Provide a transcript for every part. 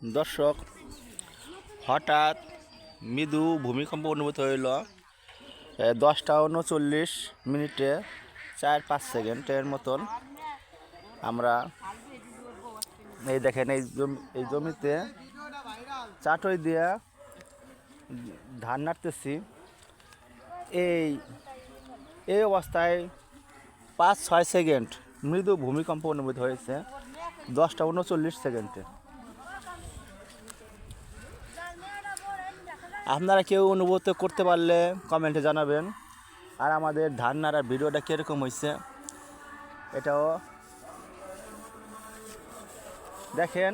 দর্শক, হঠাৎ মৃদু ভূমিকম্প অনুভূত হইল 10টা 39 মিনিটে 4-5 সেকেন্ডের মতন। আমরা এই দেখেন এই জমিতে চাটই দিয়া ধান নাড়তেছি। এই অবস্থায় 5-6 সেকেন্ড মৃদু ভূমিকম্প অনুভূত হয়েছে 10টা 39 সেকেন্ডে। আপনারা কেউ অনুভূত করতে পারলে কমেন্টে জানাবেন। আর আমাদের ধান নাড়ার ভিডিওটা কীরকম হয়েছে এটাও দেখেন।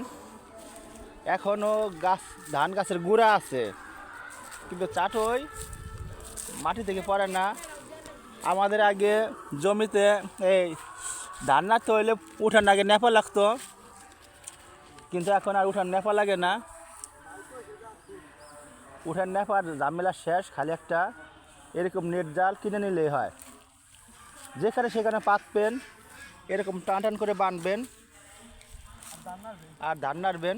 এখনও ধান গাছের গুঁড়া আছে, কিন্তু চাটই মাটি থেকে পড়ে না। আমাদের আগে জমিতে এই ধান নাড়তে হইলে উঠান আগে নেপা লাগতো, কিন্তু এখন আর উঠান নেপা লাগে না। উঠান নেপার ঝামেলা শেষ, খালি একটা এরকম নেট জাল কিনে নিলেই হয়। যেখানে সেখানে পাতবেন, এরকম টান টান করে বাঁধবেন আর ধান নাড়বেন।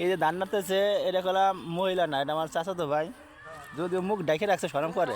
এই যে ধান নাড়তেছে, এটা কলা মহিলা না, এটা আমার চাচাতো ভাই। যদিও মুখ ডেকে রাখছে, শরম করে।